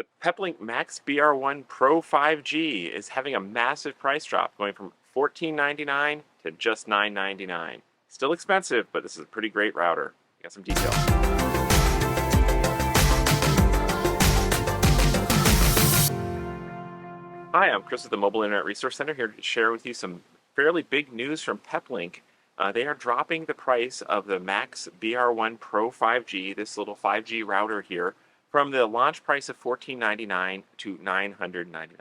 The Peplink MAX BR1 Pro 5G is having a massive price drop, going from $14.99 to just $9.99. Still expensive, but this is a pretty great router. Got some details. Hi, I'm Chris with the Mobile Internet Resource Center, here to share with you some fairly big news from Peplink. They are dropping the price of the MAX BR1 Pro 5G, this little 5G router here, from the launch price of $14.99 to $999.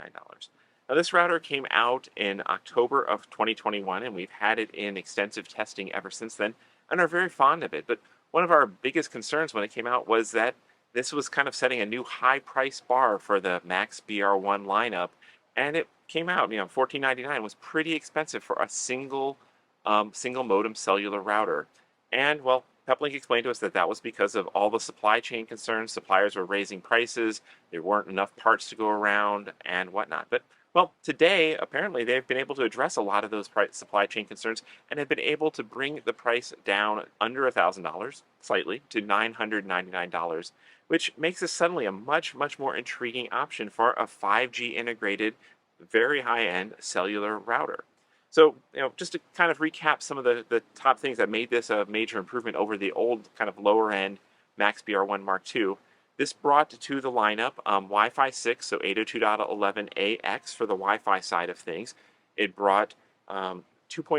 Now, this router came out in October of 2021, and we've had it in extensive testing ever since then and are very fond of it. But one of our biggest concerns when it came out was that this was kind of setting a new high price bar for the MAX BR1 lineup, and it came out, $14.99 was pretty expensive for a single modem cellular router. And well, Peplink explained to us that that was because of all the supply chain concerns. Suppliers were raising prices, there weren't enough parts to go around, and whatnot. But well, today apparently they've been able to address a lot of those supply chain concerns and have been able to bring the price down under $1,000, slightly, to $999, which makes this suddenly a much more intriguing option for a 5G integrated, very high-end cellular router. So, just to kind of recap some of the top things that made this a major improvement over the old kind of lower end MAX BR1 Mark II, this brought to the lineup Wi-Fi 6, so 802.11ax for the Wi-Fi side of things. It brought 2.5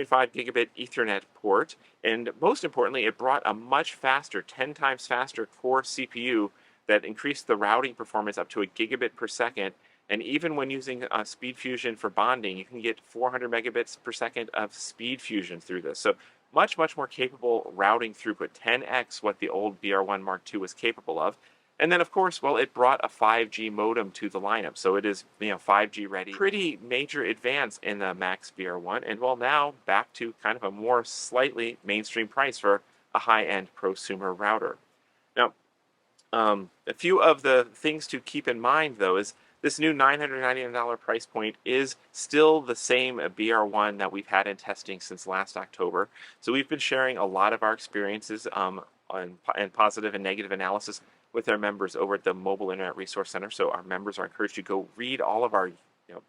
gigabit Ethernet port, and most importantly, it brought a much faster, 10 times faster core CPU that increased the routing performance up to a gigabit per second. And even when using Speed Fusion for bonding, you can get 400 megabits per second of Speed Fusion through this. So much more capable routing throughput, 10x what the old BR1 Mark II was capable of. And then, of course, well, it brought a 5G modem to the lineup. So it is, 5G ready. Pretty major advance in the MAX BR1. And well, now back to kind of a more slightly mainstream price for a high-end prosumer router. Now, a few of the things to keep in mind, though, is this new $999 price point is still the same BR1 that we've had in testing since last October. So we've been sharing a lot of our experiences and positive and negative analysis with our members over at the Mobile Internet Resource Center. So our members are encouraged to go read all of our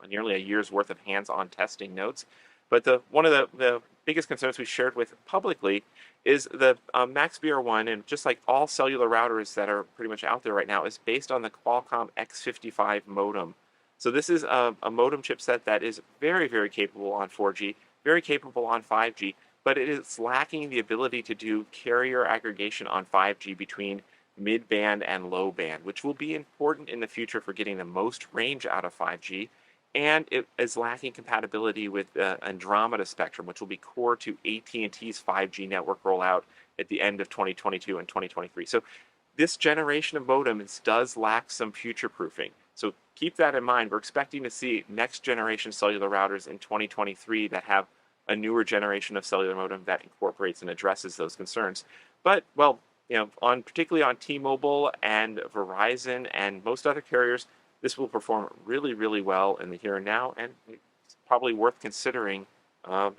nearly a year's worth of hands-on testing notes. But one of the biggest concerns we shared with publicly is the MAX BR1, and just like all cellular routers that are pretty much out there right now, is based on the Qualcomm X55 modem. So this is a modem chipset that is very capable on 4G, very capable on 5G, but it is lacking the ability to do carrier aggregation on 5G between mid-band and low band, which will be important in the future for getting the most range out of 5G. And it is lacking compatibility with Andromeda spectrum, which will be core to AT&T's 5G network rollout at the end of 2022 and 2023. So this generation of modems does lack some future proofing. So keep that in mind. We're expecting to see next generation cellular routers in 2023 that have a newer generation of cellular modem that incorporates and addresses those concerns. But, well, particularly on T-Mobile and Verizon and most other carriers, this will perform really well in the here and now, and it's probably worth considering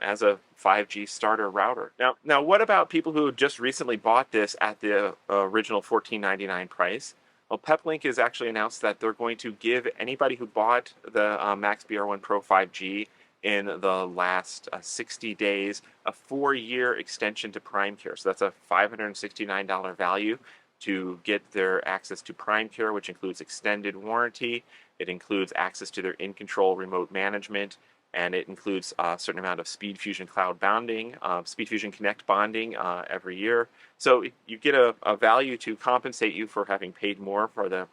as a 5G starter router. Now, what about people who just recently bought this at the original $14.99 price? Well, Peplink has actually announced that they're going to give anybody who bought the MAX BR1 Pro 5G in the last 60 days a 4-year extension to Prime Care. So that's a $569 value to get their access to Prime Care, which includes extended warranty. It includes access to their in-control remote management, and it includes a certain amount of Speed Fusion Cloud bonding, Speed Fusion Connect bonding every year. So you get a value to compensate you for having paid more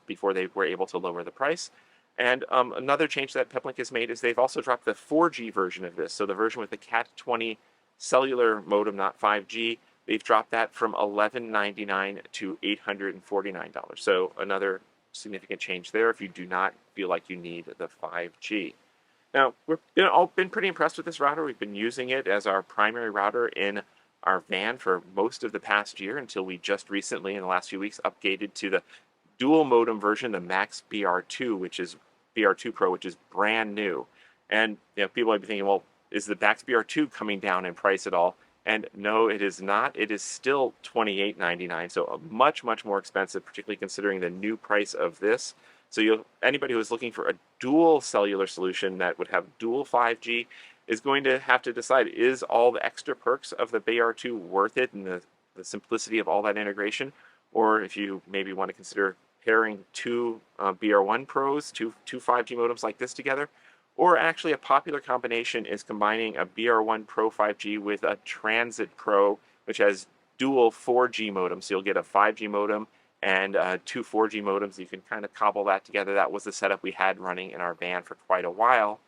before they were able to lower the price. And another change that Peplink has made is they've also dropped the 4G version of this. So the version with the Cat20 cellular modem, not 5G, they've dropped that from $11.99 to $849. So another significant change there if you do not feel like you need the 5G. Now, we've all been pretty impressed with this router. We've been using it as our primary router in our van for most of the past year until we just recently, in the last few weeks, upgraded to the dual modem version, the MAX BR2, which is BR2 Pro, which is brand new. And people might be thinking, well, is the MAX BR2 coming down in price at all? And no, it is not. It is still $28.99, so much more expensive, particularly considering the new price of this. So anybody who is looking for a dual cellular solution that would have dual 5G is going to have to decide, is all the extra perks of the BR2 worth it, and the simplicity of all that integration? Or if you maybe want to consider pairing two BR1 Pros, two 5G modems like this together, or actually a popular combination is combining a BR1 Pro 5G with a Transit Pro, which has dual 4G modems. So you'll get a 5G modem and two 4G modems. You can kind of cobble that together. That was the setup we had running in our van for quite a while.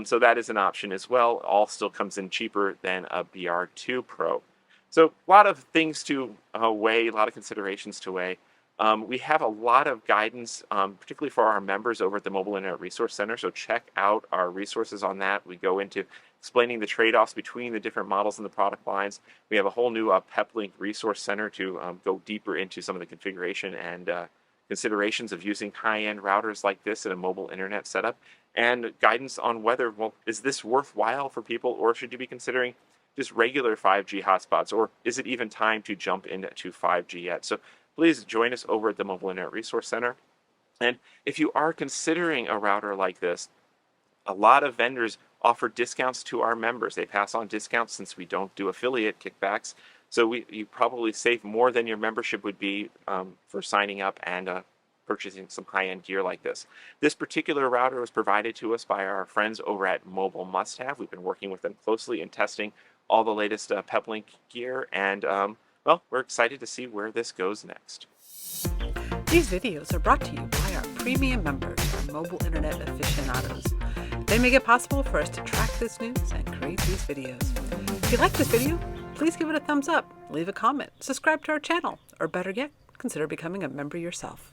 So that is an option as well. All still comes in cheaper than a BR2 Pro. So a lot of things to weigh, a lot of considerations to weigh. We have a lot of guidance, particularly for our members over at the Mobile Internet Resource Center. So check out our resources on that. We go into explaining the trade-offs between the different models and the product lines. We have a whole new Peplink Resource Center to go deeper into some of the configuration and considerations of using high-end routers like this in a mobile internet setup, and guidance on whether, well, is this worthwhile for people, or should you be considering just regular 5G hotspots, or is it even time to jump into 5G yet? So please join us over at the Mobile Internet Resource Center. And if you are considering a router like this, a lot of vendors offer discounts to our members. They pass on discounts since we don't do affiliate kickbacks. So you probably save more than your membership would be for signing up and purchasing some high-end gear like this. This particular router was provided to us by our friends over at Mobile Must Have. We've been working with them closely and testing all the latest Peplink gear, and well, we're excited to see where this goes next. These videos are brought to you by our premium members, our mobile internet aficionados. They make it possible for us to track this news and create these videos. If you like this video, please give it a thumbs up, leave a comment, subscribe to our channel, or better yet, consider becoming a member yourself.